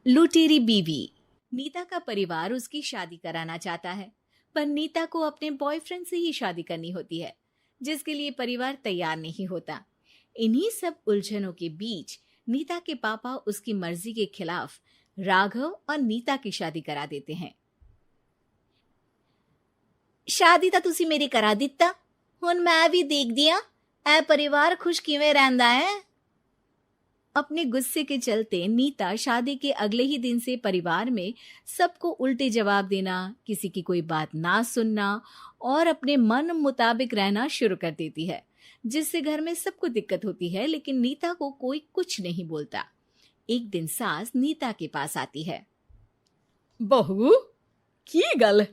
लुटेरी बीवी। नीता का परिवार उसकी शादी कराना चाहता है, पर नीता को अपने बॉयफ्रेंड से ही शादी करनी होती है, जिसके लिए परिवार तैयार नहीं होता। इन्हीं सब उलझनों के बीच नीता के पापा उसकी मर्जी के खिलाफ राघव और नीता की शादी करा देते हैं। शादी ਤਾਂ ਤੁਸੀਂ ਮੇਰੀ ਕਰਾ ਦਿੱਤਾ, ਹੁਣ मैं भी देखदी ਆਂ ਇਹ परिवार खुश किवें रहंदा है। अपने गुस्से के चलते नीता शादी के अगले ही दिन से परिवार में सबको उल्टे जवाब देना, किसी की कोई बात ना सुनना और अपने मन मुताबिक रहना शुरू कर देती है, जिससे घर में सबको दिक्कत होती है, लेकिन नीता को कोई कुछ नहीं बोलता। एक दिन सास नीता के पास आती है। बहू की गल,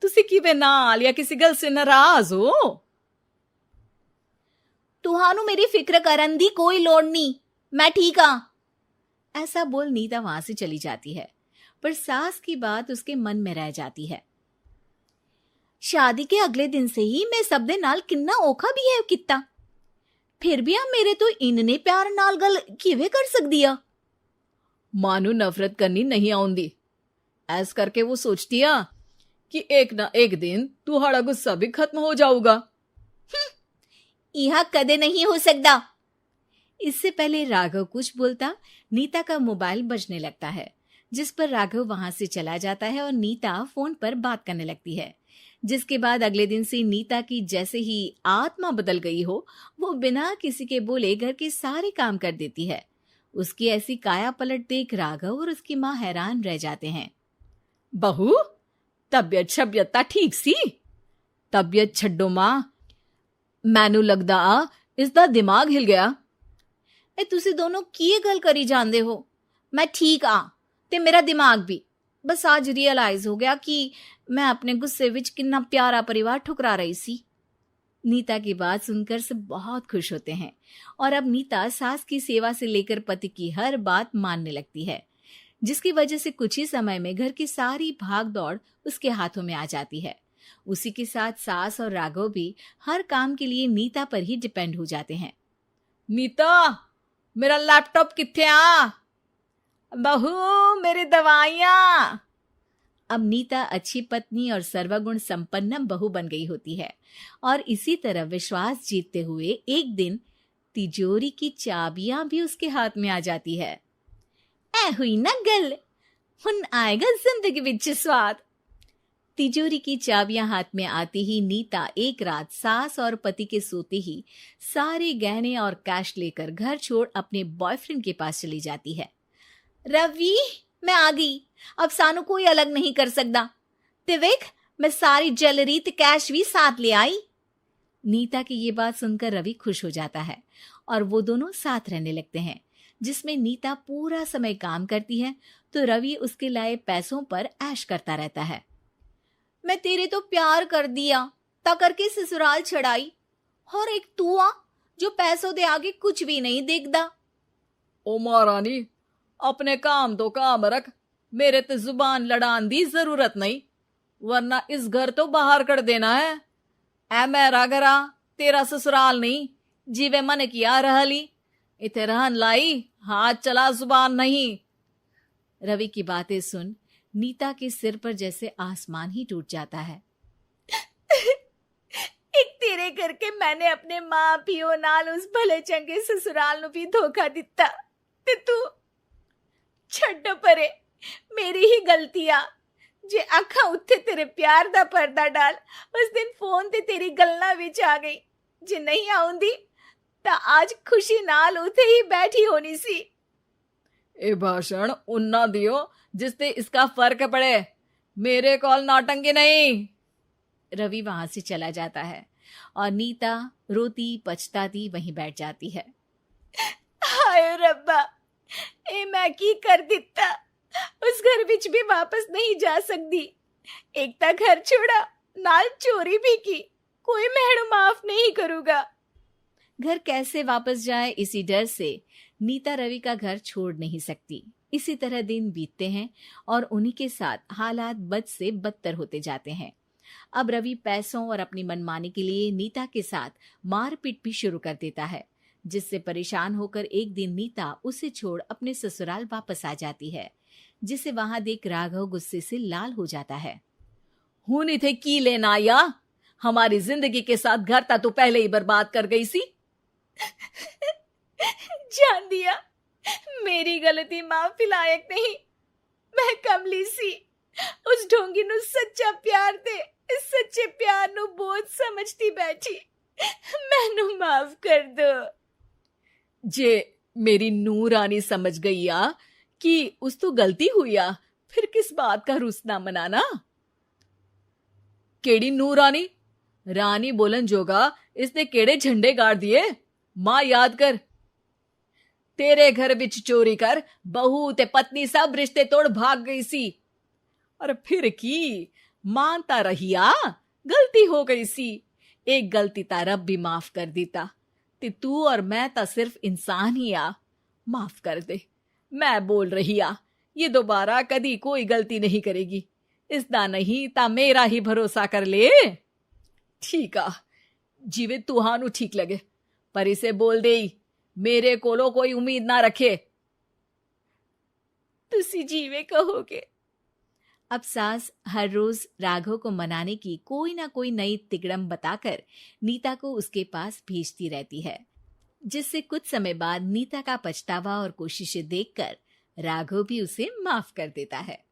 तुसी किवें नाल या किसी गल से नाराज हो? तुहानू मेरी फिक्र करन दी कोई लोड़ नहीं, मैं ठीक हाँ। ऐसा बोल नीता वहां से चली जाती है, पर सास की बात उसके मन में रह जाती है। शादी के अगले दिन से ही मैं सब दे नाल किन्ना औखा बिहेव किता, फिर भी आ मेरे तो इन्ने प्यार नाल गल किवें कर सकदी आ। मानू नफरत करनी नहीं आउंदी, ऐस करके वो सोचती आ कि एक ना एक दिन तुम्हारा गुस्सा भी खत्म हो जाऊगा। यह कदे नहीं हो सकता। इससे पहले राघव कुछ बोलता, नीता का मोबाइल बजने लगता है, जिस पर राघव वहां से चला जाता है और नीता फोन पर बात करने लगती है। जिसके बाद अगले दिन से नीता की जैसे ही आत्मा बदल गई हो, वो बिना किसी के बोले घर के सारे काम कर देती है। उसकी ऐसी काया पलट देख राघव और उसकी माँ हैरान रह जाते हैं। बहू तबियत शबियत ता ठीक सी? तबियत छड्डो मां, मैनू लगदा आ इसदा दिमाग हिल गया। ए तुसी दोनों की गल करी जांदे हो? मैं ठीक आ ते मेरा दिमाग भी। बस आज रियलाइज हो गया कि मैं अपने गुस्से विच कितना प्यारा परिवार ठुकरा रही सी। नीता की बात सुनकर सब बहुत खुश होते हैं और अब नीता सास की सेवा से लेकर पति की हर बात मानने लगती है, जिसकी वजह से कुछ ही समय में घर की सारी भाग दौड़ उसके हाथों में आ जाती है। उसी के साथ सास और राघव भी हर काम के लिए नीता पर ही डिपेंड हो जाते हैं। नीता, मेरा लैपटॉप किथे आ? बहू मेरी दवाइयां। अब नीता अच्छी पत्नी और सर्वगुण संपन्न बहू बन गई होती है और इसी तरह विश्वास जीतते हुए एक दिन तिजोरी की चाबियां भी उसके हाथ में आ जाती है। ऐ हुई ना गल, हुन आएगा जिंदगी विच स्वाद। तिजोरी की चाबियां हाथ में आती ही नीता एक रात सास और पति के सोते ही सारे गहने और कैश लेकर घर छोड़ अपने बॉयफ्रेंड के पास चली जाती है। रवि, मैं आ गई, अब सानू कोई अलग नहीं कर सकता। ते वेख, मैं सारी ज्वेलरी ते कैश भी साथ ले आई। नीता की ये बात सुनकर रवि खुश हो जाता है और वो दोनों साथ रहने लगते हैं, जिसमें नीता पूरा समय काम करती है तो रवि उसके लाए पैसों पर ऐश करता रहता है। मैं तेरे तो प्यार कर दिया ता करके ससुराल छड़ाई, और एक तू आ जो पैसों दे आगे कुछ भी नहीं देखदा। ओ महारानी, अपने काम तो काम रख, मेरे ते जुबान लड़ान दी जरूरत नहीं, वरना इस घर तो बाहर कर देना है। ऐ मेरा घरा, तेरा ससुराल नहीं, जीवे मन किया रहली, इथे रहन लाई, हाथ चला जुबान नहीं। रवि की बातें सुन नीता के सिर पर जैसे आसमान ही टूट जाता है। एक तेरे करके मैंने अपने मां पियो नाल उस भले चंगे ससुराल नु भी धोखा दिता ते तू छड्ड परे, मेरी ही गलतियां। जे आखा उत्थे तेरे प्यार दा पर्दा डाल, उस दिन फोन ते तेरी गल्ला विच आ गई। जे नहीं आउंदी ता आज खुशी नाल उथे ही बैठी होनी सी। ए भाषण उन्ना दियो जिससे इसका फर्क पड़े, मेरे कॉल नौटंकी नहीं। रवि वहां से चला जाता है और नीता रोती पछताती वहीं बैठ जाती है। हाय रब्बा, ए मैं की कर दिता, उस घर विच भी वापस नहीं जा सकती। एक ता घर छोड़ा, नाल चोरी भी की, कोई मेहणु माफ नहीं करूंगा। घर कैसे वापस जाए, इसी डर से नीता रवि का घर छोड़ नहीं सकती। इसी तरह दिन बीतते हैं और उन्हीं के साथ हालात बद से बदतर होते जाते हैं। अब रवि पैसों और अपनी मनमानी के लिए नीता के साथ मारपीट भी शुरू कर देता है, जिससे परेशान होकर एक दिन नीता उसे छोड़ अपने ससुराल वापस आ जाती है। जिसे वहां देख राघव गुस्से से लाल हो जाता है। हुन इथे की लेना या? हमारी जिंदगी के साथ घर ता तू पहले ही बर्बाद कर गई सी। जान दिया, मेरी गलती माफी लायक नहीं। मैं कमली सी उस ढोंगी नु सच्चा प्यार दे इस सच्चे प्यार नु बोझ समझती बैठी। मैनू माफ कर दो। जे मेरी नू रानी समझ गई आ कि उस तो गलती हुई आ, फिर किस बात का रुसना मनाना? केड़ी नू रानी? रानी बोलन जोगा इसने केड़े झंडे गाड़ दिए? मां याद कर, तेरे घर विच चोरी कर बहू ते पत्नी सब रिश्ते तोड़ भाग गई सी। और फिर की मानता रहिया, गलती हो गई सी। एक गलती ता रब भी माफ कर देता ते तू और मैं ता सिर्फ इंसान ही आ। माफ कर दे, मैं बोल रही आ, ये दोबारा कदी कोई गलती नहीं करेगी। इसदा नहीं ता मेरा ही भरोसा कर ले। ठीक आ, जिवें तुहानू ठीक लगे, पर इसे बोल दे मेरे कोलो कोई उम्मीद ना रखे। तुसी जीवे कहोगे। अब सास हर रोज राघव को मनाने की कोई ना कोई नई तिकड़म बताकर नीता को उसके पास भेजती रहती है, जिससे कुछ समय बाद नीता का पछतावा और कोशिशें देखकर राघव भी उसे माफ कर देता है।